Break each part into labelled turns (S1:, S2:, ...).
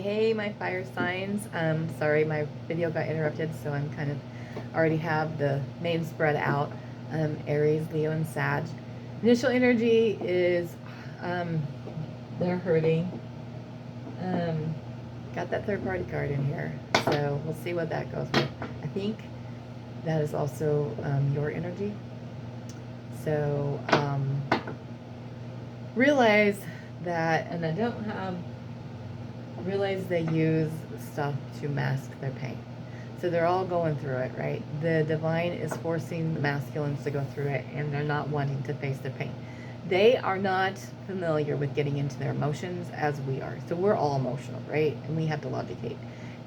S1: Hey, my fire signs. Sorry, my video got interrupted, so I'm kind of already have the main spread out. Aries, Leo, and Sag. Initial energy is they're hurting. Got that third party card in here, so we'll see what that goes with. I think that is also your energy. So realize that, and I don't have. Realize they use stuff to mask their pain. So they're all going through it, right? The divine is forcing the masculines to go through it, and they're not wanting to face their pain. They are not familiar with getting into their emotions as we are. So we're all emotional, right? And we have to logicate.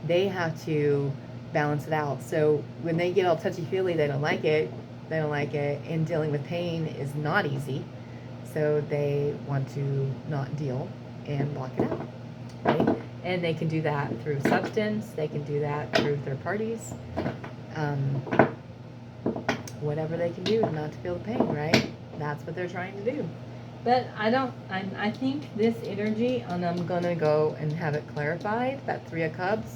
S1: They have to balance it out. So when they get all touchy-feely, they don't like it. They don't like it. And dealing with pain is not easy. So they want to not deal and block it out, right? And they can do that through substance. They can do that through third parties. Whatever they can do not to feel the pain, right? That's what they're trying to do. But I think this energy, and I'm going to go and have it clarified, that Three of Cups,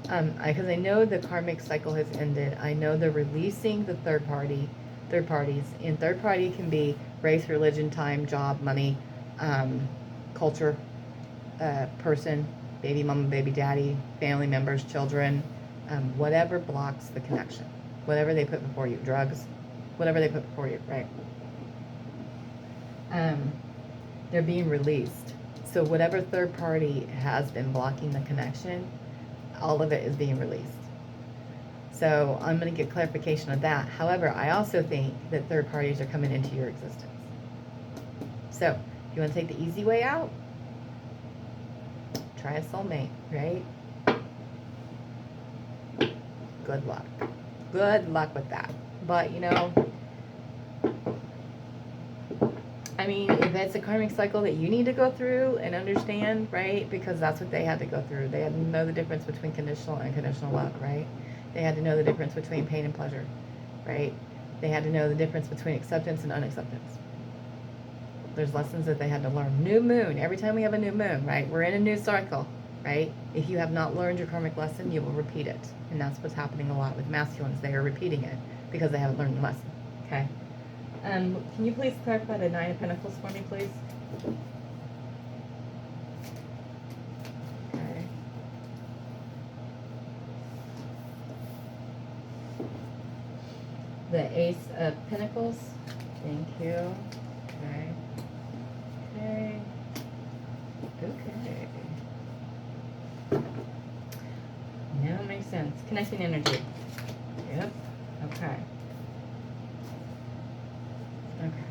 S1: because I know the karmic cycle has ended. I know they're releasing the third parties. And third party can be race, religion, time, job, money, culture, person, baby mama, baby daddy, family members, children, whatever blocks the connection, whatever they put before you, drugs, whatever they put before you, right? They're being released. So whatever third party has been blocking the connection, all of it is being released. So I'm going to get clarification of that. However, I also think that third parties are coming into your existence. So if you want to take the easy way out, try a soulmate, right? Good luck. Good luck with that. But, you know, I mean, if it's a karmic cycle that you need to go through and understand, right? Because that's what they had to go through. They had to know the difference between conditional and unconditional love, right? They had to know the difference between pain and pleasure, right? They had to know the difference between acceptance and unacceptance. There's lessons that they had to learn. New moon. Every time we have a new moon, right? We're in a new cycle, right? If you have not learned your karmic lesson, you will repeat it. And that's what's happening a lot with masculines. They are repeating it because they haven't learned the lesson, okay? Can you please clarify the Nine of Pentacles for me, please? Okay. The Ace of Pentacles. Thank you. Okay. Okay. Okay. Now it makes sense. Connecting energy. Yep. Okay. Okay.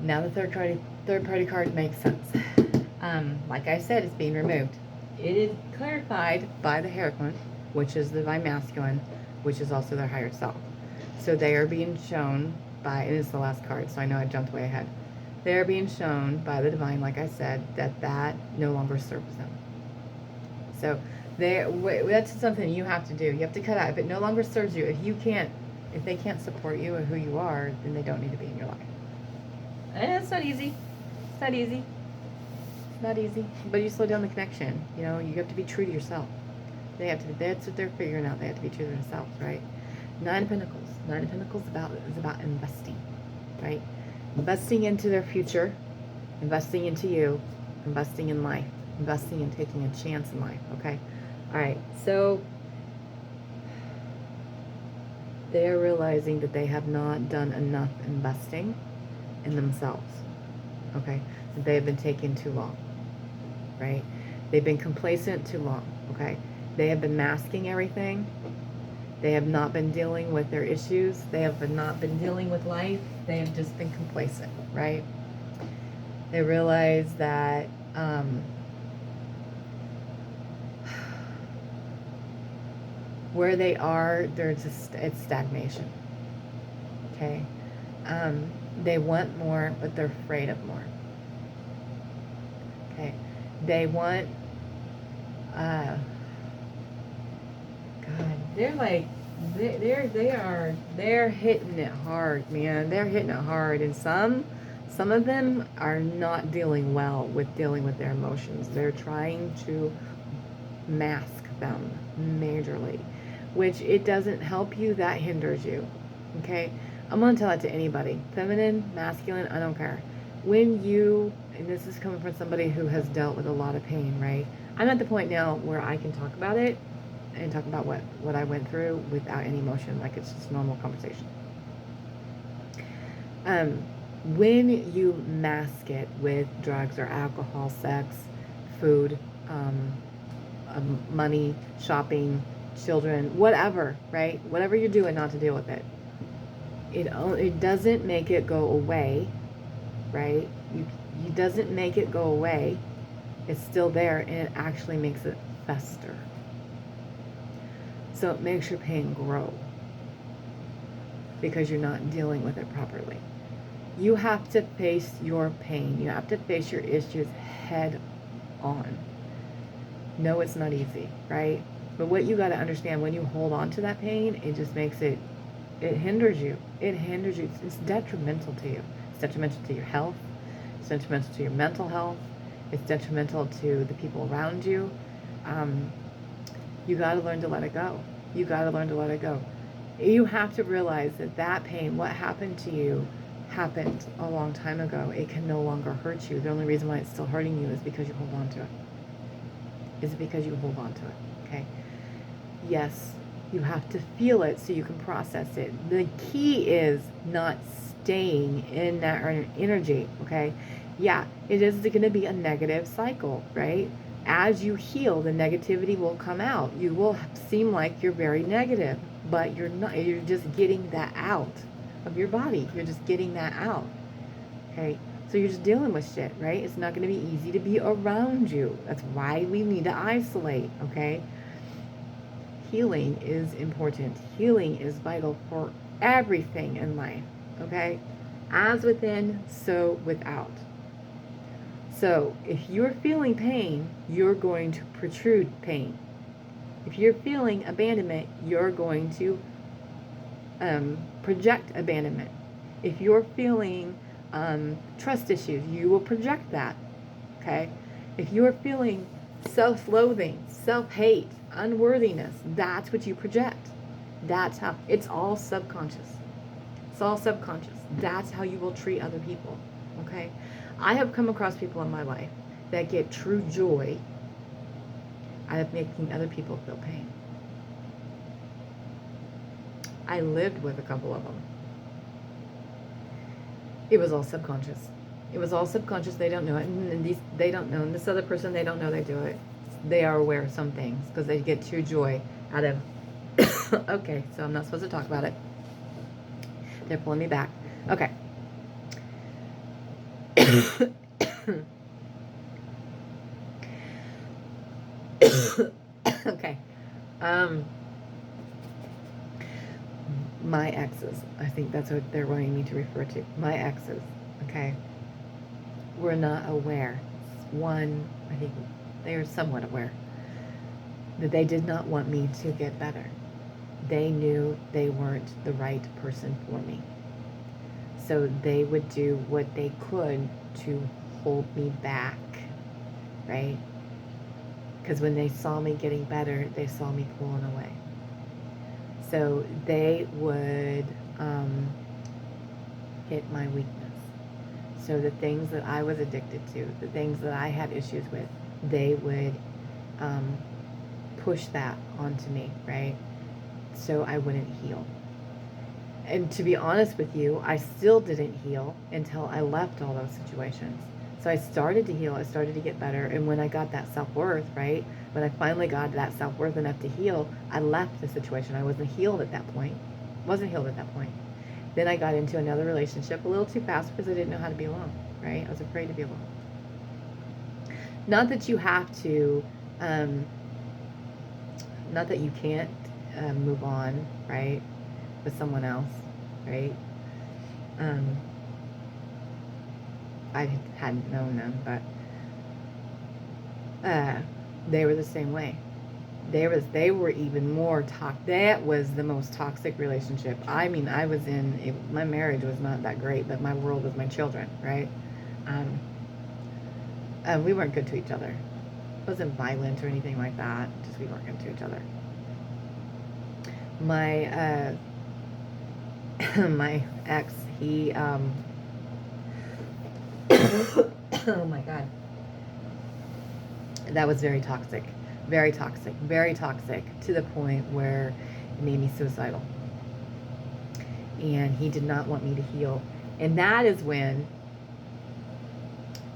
S1: Now the third party card makes sense. Like I said, it's being removed. It is clarified by the Hierophant, which is the divine masculine, which is also their higher self. So they are being shown by, and it's the last card, so I know I jumped way ahead. They are being shown by the divine, like I said, that no longer serves them. So that's something you have to do. You have to cut out. If it no longer serves you, if they can't support you or who you are, then they don't need to be in your life. And it's not easy. It's not easy. It's not easy. But you slow down the connection. You know, you have to be true to yourself. That's what they're figuring out. They have to be true to themselves, right? Nine of Pentacles. Nine of Pentacles is about investing, right? Investing into their future, investing into you, investing in life, investing in taking a chance in life, okay? All right, so they're realizing that they have not done enough investing in themselves, okay? So they have been taking too long, right? They've been complacent too long, okay? They have been masking everything. They have not been dealing with their issues. They have not been dealing with life. They have just been complacent, right? They realize that where they are, it's stagnation, okay? They want more, but they're afraid of more, okay? They want, God, they're like, they're hitting it hard, man. They're hitting it hard. And Some of them are not dealing well with dealing with their emotions. They're trying to mask them majorly, which it doesn't help you, that hinders you. Okay? I'm going to tell that to anybody. Feminine, masculine, I don't care. When you, and this is coming from somebody who has dealt with a lot of pain, right? I'm at the point now where I can talk about it and talk about what I went through without any emotion, like it's just normal conversation. When you mask it with drugs or alcohol, sex, food, money, shopping, children, whatever, right? Whatever you're doing not to deal with it, it doesn't make it go away, right? It doesn't make it go away. It's still there, and it actually makes it fester. So it makes your pain grow because you're not dealing with it properly. You have to face your pain. You have to face your issues head on. No, it's not easy, right? But what you got to understand, when you hold on to that pain, it just makes it hinders you. It hinders you. It's detrimental to you. It's detrimental to your health. It's detrimental to your mental health. It's detrimental to the people around you. You got to learn to let it go. You got to learn to let it go. You have to realize that pain, what happened to you, happened a long time ago. It can no longer hurt you. The only reason why it's still hurting you is because you hold on to it. Is because you hold on to it, okay? Yes, you have to feel it so you can process it. The key is not staying in that energy, okay? Yeah, it is going to be a negative cycle, right? As you heal, the negativity will come out. You will seem like you're very negative, but you're not. You're just getting that out of your body. You're just getting that out, okay? So you're just dealing with shit, right? It's not going to be easy to be around you. That's why we need to isolate, okay? Healing is important. Healing is vital for everything in life, okay? As within, so without. So if you're feeling pain, you're going to protrude pain. If you're feeling abandonment, you're going to project abandonment. If you're feeling trust issues, you will project that, okay? If you're feeling self-loathing, self-hate, unworthiness, that's what you project. That's how, it's all subconscious. It's all subconscious. That's how you will treat other people, okay? I have come across people in my life that get true joy out of making other people feel pain. I lived with a couple of them. It was all subconscious. It was all subconscious. They don't know it. And they don't know. And this other person, they don't know they do it. They are aware of some things because they get true joy out of... Okay, so I'm not supposed to talk about it. They're pulling me back. Okay. Okay. My exes, I think that's what they're wanting me to refer to. My exes, okay, were not aware. One, I think they are somewhat aware that they did not want me to get better. They knew they weren't the right person for me. So they would do what they could to hold me back, right? Because when they saw me getting better, they saw me pulling away. So they would hit my weakness. So the things that I was addicted to, the things that I had issues with, they would push that onto me, right? So I wouldn't heal. And to be honest with you, I still didn't heal until I left all those situations. So I started to heal, I started to get better, and when I got that self-worth, right, when I finally got that self-worth enough to heal, I left the situation. I wasn't healed at that point. Then I got into another relationship a little too fast because I didn't know how to be alone, right? I was afraid to be alone. Not that you have to, not that you can't move on, right, with someone else, right? I hadn't known them, but they were the same way. They were even more toxic. That was the most toxic relationship. I mean, I was in, my marriage was not that great, but my world was my children, right? We weren't good to each other. It wasn't violent or anything like that. Just we weren't good to each other. My my ex, he oh my God, that was very toxic, very toxic, very toxic, to the point where it made me suicidal. And he did not want me to heal. And that is when,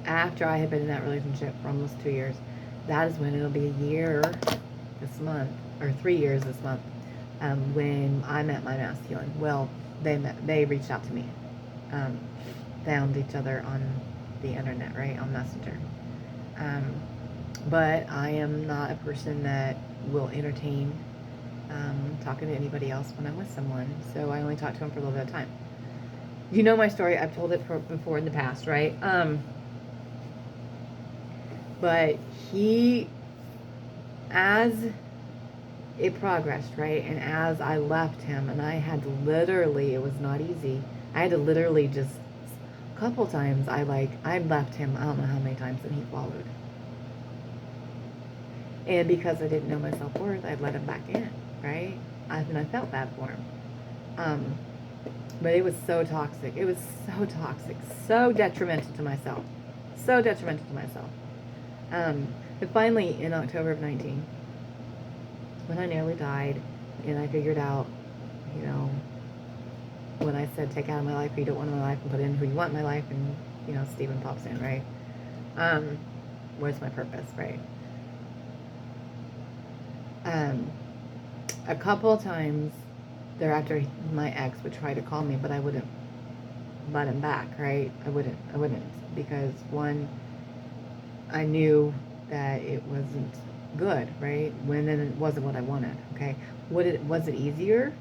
S1: after I had been in that relationship for almost 2 years, that is when it'll be a year this month, or 3 years this month, when I met my masculine. Well, they reached out to me, found each other on the internet, right, on Messenger. But I am not a person that will entertain talking to anybody else when I'm with someone, so I only talk to him for a little bit of time. You know my story. I've told it before in the past, right? But he, as it progressed, right, and as I left him, and I had to literally, it was not easy, I had to literally just, a couple times, I left him, I don't know how many times, and he followed. And because I didn't know my self-worth, I'd let him back in, right? And I felt bad for him. But it was so toxic. It was so toxic, so detrimental to myself. So detrimental to myself. But finally, in October of 19, when I nearly died, and I figured out, you know, when I said take out of my life who you don't want in my life and put in who you want in my life, and, you know, Stephen pops in, right? Where's my purpose, right? A couple of times thereafter, my ex would try to call me, but I wouldn't let him back, right? I wouldn't, because one, I knew that it wasn't good, right? When then it wasn't what I wanted, okay? Was it easier?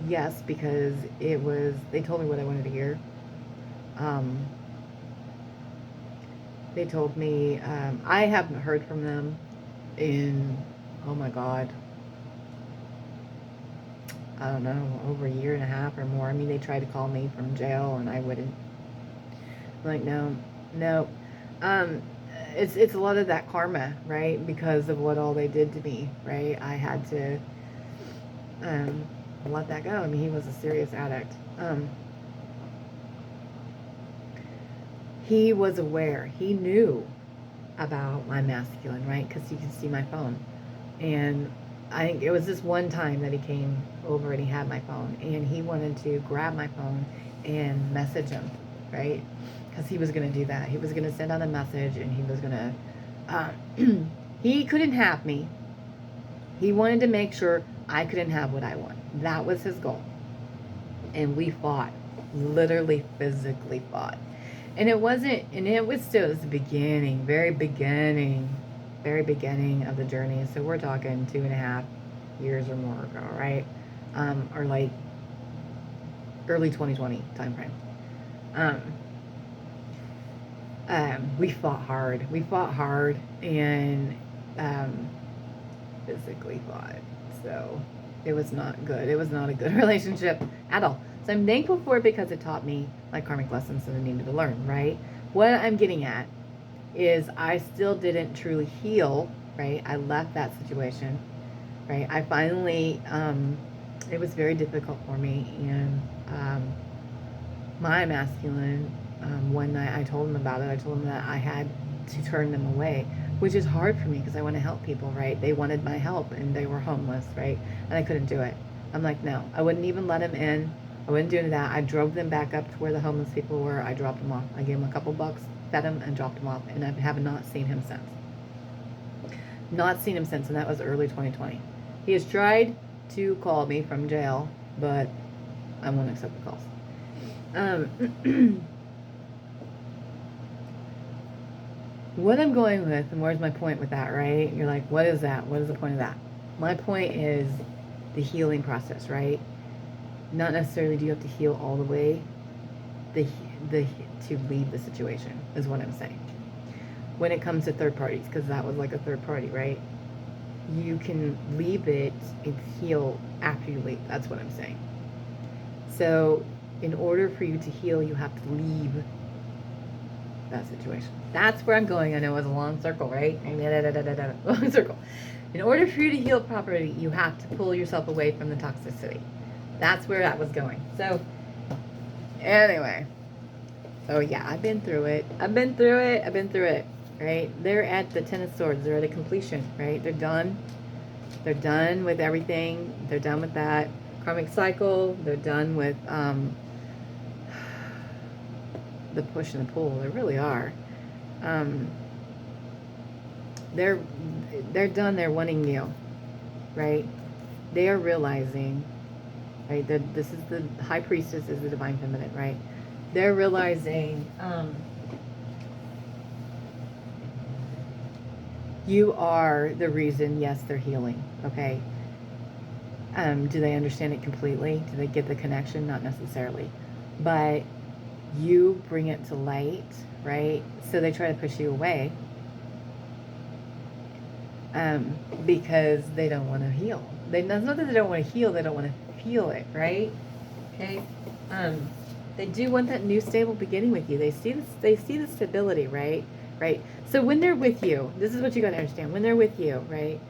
S1: Yes, because it was, they told me what I wanted to hear. They told me, I haven't heard from them in, oh my God, I don't know, over a year and a half or more. I mean, they tried to call me from jail, and I wouldn't. Like, no. It's a lot of that karma, right? Because of what all they did to me, right? I had to let that go. I mean, he was a serious addict. He was aware. He knew about my masculine, right? Because he could see my phone. And I think it was this one time that he came over and he had my phone, and he wanted to grab my phone and message him, right? Because he was going to do that. He was going to send out a message, and he was going to, he couldn't have me. He wanted to make sure I couldn't have what I want. That was his goal. And we fought, literally physically fought. And it was still the beginning, very beginning of the journey. So we're talking 2.5 years or more ago, right? Or like early 2020 time frame. We fought hard and physically fought. So it was not good. It was not a good relationship at all. So I'm thankful for it because it taught me my karmic lessons that I needed to learn, right? What I'm getting at is I still didn't truly heal, right? I left that situation, right? I finally, it was very difficult for me, and my masculine, one night I told him about it. I told him that I had to turn them away, which is hard for me because I want to help people, right? They wanted my help, and they were homeless, right? And I couldn't do it. I'm like, no, I wouldn't even let him in. I wouldn't do that. I drove them back up to where the homeless people were. I dropped them off. I gave them a couple bucks, fed him, and dropped him off, and I have not seen him since. And that was early 2020. He has tried to call me from jail, but I won't accept the calls. What I'm going with, and where's my point with that, right? You're like, what is that? What is the point of that? My point is the healing process, right? Not necessarily do you have to heal all the way to leave the situation, is what I'm saying. When it comes to third parties, because that was like a third party, right? you can leave it and heal after you leave. That's what I'm saying. So in order for you to heal, you have to leave that situation. That's where I'm going. I know it was a long circle, right? Long circle. In order for you to heal properly, you have to pull yourself away from the toxicity. That's where that was going. So anyway, so yeah, I've been through it. Right? They're at the Ten of Swords. They're at a completion, right? They're done. They're done with everything. They're done with that karmic cycle. They're done with the push and the pull. They really are. They're done. They're wanting you, right? They are realizing, right? This is the High Priestess, is the Divine Feminine, right? They're realizing you are the reason. Yes, they're healing. Okay. Do they understand it completely? Do they get the connection? Not necessarily, but you bring it to light, right? So they try to push you away because they don't want to heal. It's not that they don't want to heal, they don't want to feel it, right? Okay. They do want that new stable beginning with you. They see the stability, right? Right. So when they're with you, this is what you got to understand. When they're with you, right?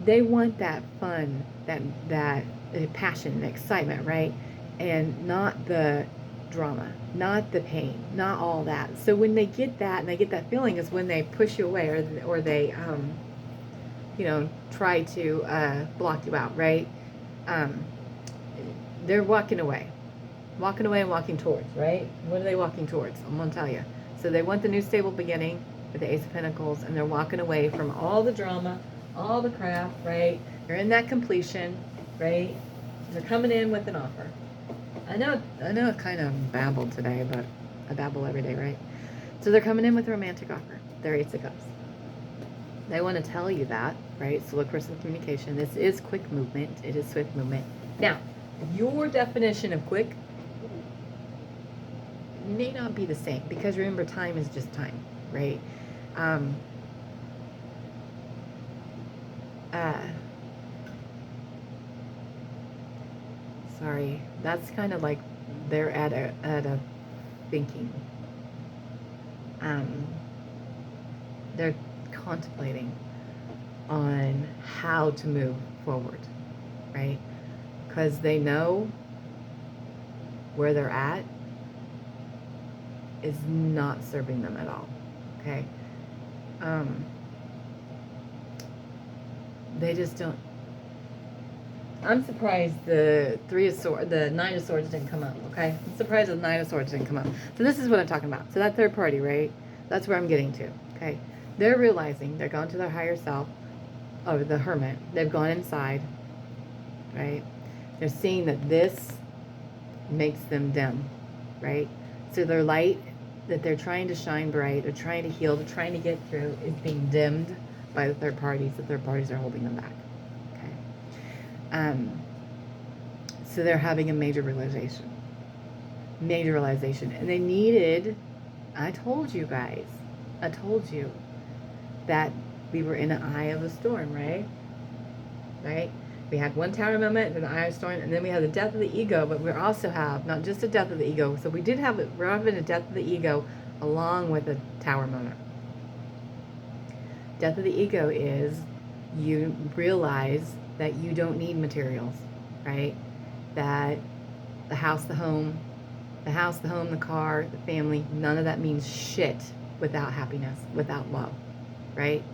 S1: They want that fun, that passion, the excitement, right? And not the drama, not the pain, not all that. So when they get that and they get that feeling is when they push you away, or they you know, try to block you out, right? They're walking away and walking towards, right? What are they walking towards? I'm gonna tell you. So they want the new stable beginning with the Ace of Pentacles, and they're walking away from all the drama, all the crap, right? They're in that completion, right? They're coming in with an offer. I know I kind of babbled today, but I babble every day, right? So they're coming in with a romantic offer. They're Ace of Cups. They want to tell you that, right? So look for some communication. This is quick movement. It is swift movement. Now, your definition of quick may not be the same, because remember, time is just time, right? Sorry, that's kind of like they're at a thinking. They're contemplating on how to move forward, right? Because they know where they're at is not serving them at all, okay? They just don't. I'm surprised the Nine of Swords didn't come up, okay? I'm surprised the Nine of Swords didn't come up. So this is what I'm talking about. So that third party, right? That's where I'm getting to, okay? They're realizing they're going to their higher self, or the Hermit. They've gone inside, right? They're seeing that this makes them dim, right? So their light that they're trying to shine bright, they're trying to heal, they're trying to get through, is being dimmed by the third parties. The third parties are holding them back. So they're having a major realization, and they needed, I told you guys that we were in an eye of a storm, right? We had one tower moment, then the eye of a storm, and then we had the death of the ego, but we also have not just a death of the ego. So we're having a death of the ego along with a tower moment. Death of the ego is you realize that you don't need materials, right? That the house, the home, the car, the family, none of that means shit without happiness, without love, right?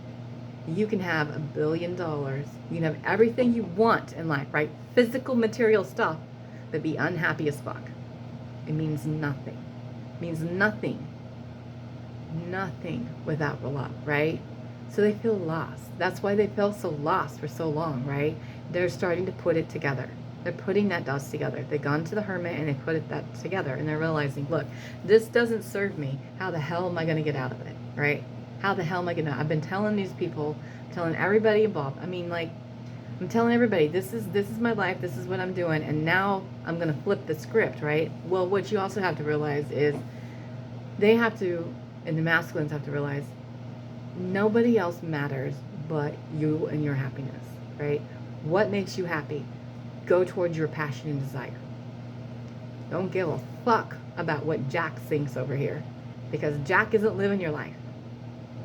S1: You can have $1 billion, you can have everything you want in life, right? Physical, material stuff, but be unhappy as fuck. It means nothing. It means nothing. Nothing without the love, right? So they feel lost. That's why they felt so lost for so long, right? They're starting to put it together. They're putting that dust together. They've gone to the Hermit and they put that together, and they're realizing, look, this doesn't serve me. How the hell am I going to get out of it, right? How the hell am I going to? I've been telling these people, telling everybody involved. I mean, like, I'm telling everybody, this is my life. This is what I'm doing, and now I'm going to flip the script, right? Well, what you also have to realize is they have to, and the masculines have to realize, nobody else matters but you and your happiness, right? What makes you happy? Go towards your passion and desire. Don't give a fuck about what Jack thinks over here, because Jack isn't living your life,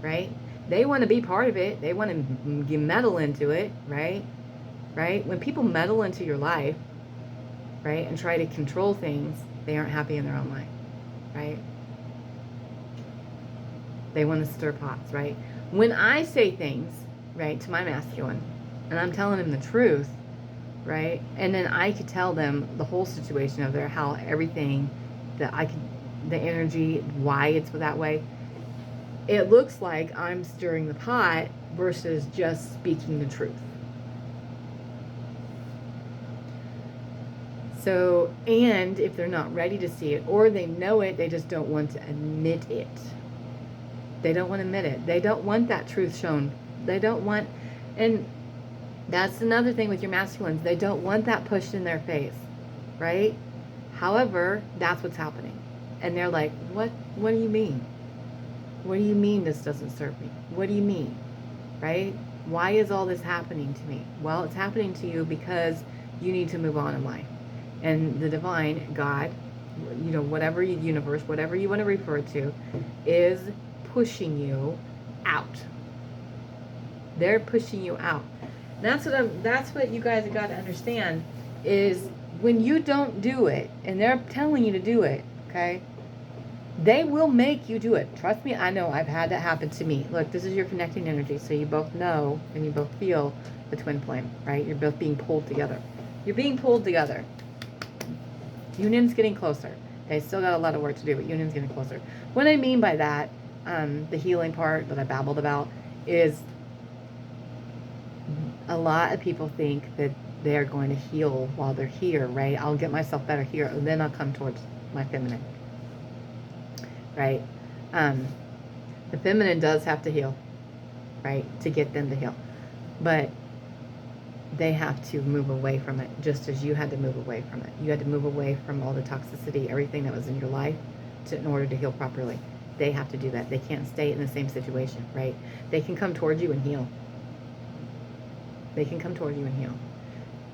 S1: right? They want to be part of it. They want to meddle into it, right? Right? When people meddle into your life, right, and try to control things, they aren't happy in their own life, right? They want to stir pots, right? When I say things, right, to my masculine, and I'm telling him the truth, right, and then I could tell them the whole situation of their, how everything, that I could, the energy, why it's that way, it looks like I'm stirring the pot versus just speaking the truth. So, and if they're not ready to see it, or they know it, they just don't want to admit it. They don't want to admit it. They don't want that truth shown. They don't want, and that's another thing with your masculines. They don't want that pushed in their face, right? However, that's what's happening. And they're like, what do you mean? What do you mean this doesn't serve me? What do you mean, right? Why is all this happening to me? Well, it's happening to you because you need to move on in life. And the divine, God, you know, whatever universe, whatever you want to refer to, is pushing you out. They're pushing you out. That's what you guys have got to understand, is when you don't do it and they're telling you to do it, okay? They will make you do it. Trust me, I know. I've had that happen to me. Look, this is your connecting energy, so you both know and you both feel the twin flame, right? You're both being pulled together. You're being pulled together. Union's getting closer. They still got a lot of work to do, but union's getting closer. What I mean by that, the healing part that I babbled about, is a lot of people think that they're going to heal while they're here, right? I'll get myself better here, and then I'll come towards my feminine, right? The feminine does have to heal, right, to get them to heal. But they have to move away from it, just as you had to move away from it. You had to move away from all the toxicity, everything that was in your life, in order to heal properly. They have to do that. They can't stay in the same situation, right? They can come towards you and heal. They can come toward you and heal.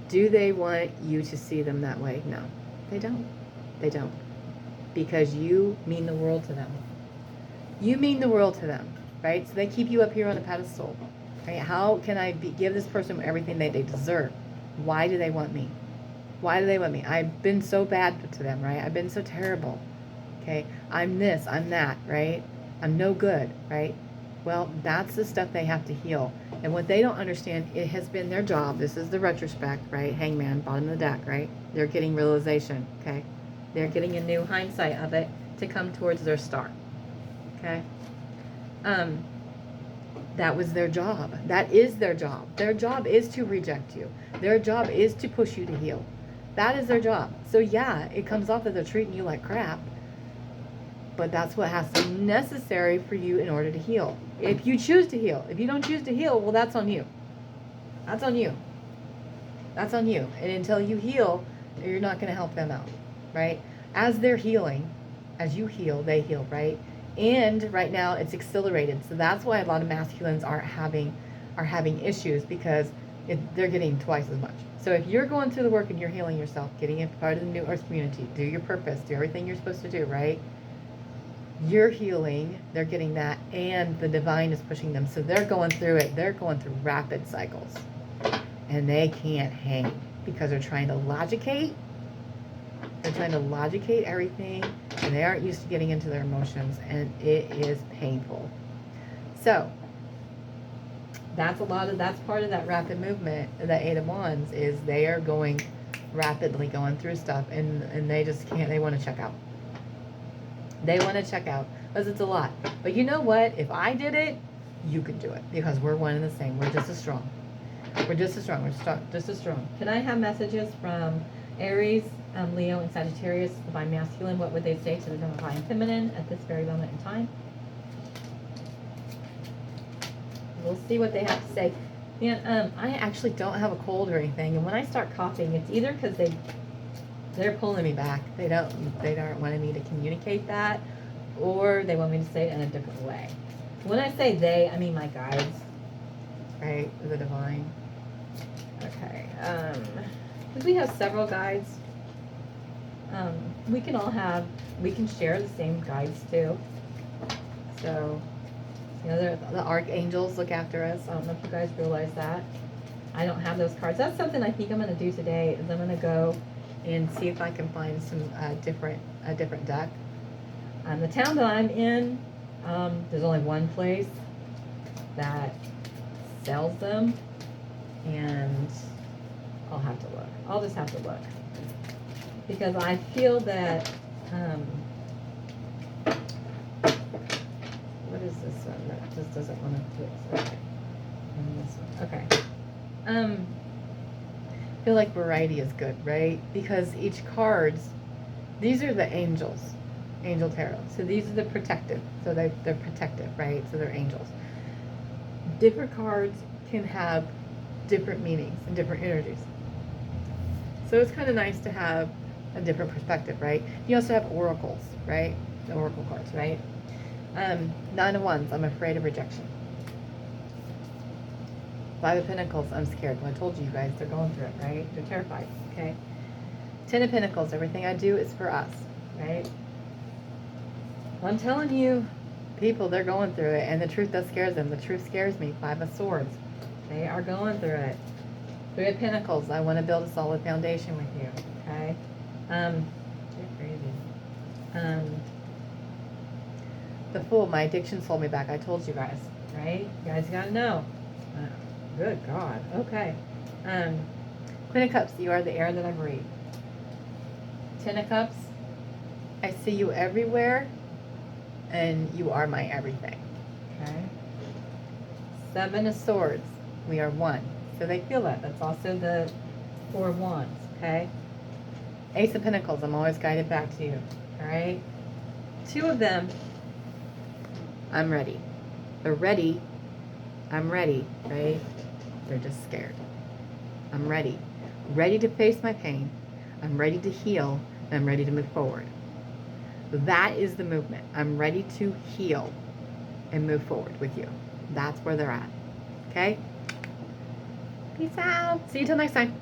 S1: Do they want you to see them that way? No, they don't. They don't. Because you mean the world to them. You mean the world to them, right? So they keep you up here on a pedestal, right? How can I give this person everything that they deserve? Why do they want me? Why do they want me? I've been so bad to them, right? I've been so terrible, okay? I'm this, I'm that, right? I'm no good, right? Well, that's the stuff they have to heal. And what they don't understand, it has been their job. This is the retrospect, right? Hangman, bottom of the deck, right? They're getting realization, okay? They're getting a new hindsight of it to come towards their star, okay? That was their job. That is their job. Their job is to reject you. Their job is to push you to heal. That is their job. So yeah, it comes off that they're treating you like crap, but that's what has to be necessary for you in order to heal. If you choose to heal. If you don't choose to heal, well, that's on you. That's on you. That's on you. And until you heal, you're not going to help them out, right? As they're healing, as you heal, they heal, right? And right now it's accelerated. So that's why a lot of masculines are having issues, because they're getting twice as much. So if you're going through the work and you're healing yourself, getting a part of the New Earth community, do your purpose, do everything you're supposed to do, right? You're healing, they're getting that, and the divine is pushing them. So they're going through it. They're going through rapid cycles. And they can't hang because they're trying to logicate. They're trying to logicate everything, and they aren't used to getting into their emotions, and it is painful. So that's part of that rapid movement. The Eight of Wands is they are rapidly going through stuff, and they just can't. They want to check out. They want to check out because it's a lot. But you know what? If I did it, you could do it, because we're one and the same. We're just as strong. We're just as strong. We're just as strong. Can I have messages from Aries, Leo, and Sagittarius, divine masculine? What would they say to the divine feminine at this very moment in time? We'll see what they have to say. And I actually don't have a cold or anything, and when I start coughing, it's either because they're pulling me back. They aren't wanting me to communicate that, or they want me to say it in a different way. When I say they, I mean my guides. right? The divine. Okay. Because we have several guides. We can share the same guides too. So, you know, the archangels look after us. I don't know if you guys realize that. I don't have those cards. That's something I think I'm going to do today. Is I'm going to go and see if I can find some a different deck. The town that I'm in, there's only one place that sells them, and I'll have to look. I'll just have to look, because I feel that what is this one that just doesn't want to fix? Okay, and this one. Okay. I feel like variety is good, right? Because each cards, these are the angels, angel tarot. So these are the protective. So they're protective, right? So they're angels. Different cards can have different meanings and different energies. So it's kind of nice to have a different perspective, right? You also have oracles, right? The oracle cards, right? Nine of Wands, I'm afraid of rejection. Five of Pentacles, I'm scared. Well, I told you guys, they're going through it, right? They're terrified, okay? Ten of Pentacles, everything I do is for us, right? I'm telling you, people, they're going through it, and the truth does scare them. The truth scares me. Five of Swords, they are going through it. Three of Pentacles, I want to build a solid foundation with you, okay? You're crazy. The Fool, my addiction sold me back. I told you guys, right? You guys got to know. Good God. Okay. Queen of Cups, you are the air that I breathe. Ten of Cups, I see you everywhere, and you are my everything. Okay. Seven of Swords, we are one. So they feel that. That's also the Four of Wands. Okay. Ace of Pentacles, I'm always guided back to you. All right. Two of them, I'm ready. They're ready. I'm ready, right? They're just scared. I'm ready. Ready to face my pain. I'm ready to heal. And I'm ready to move forward. That is the movement. I'm ready to heal and move forward with you. That's where they're at. Okay? Peace out. See you till next time.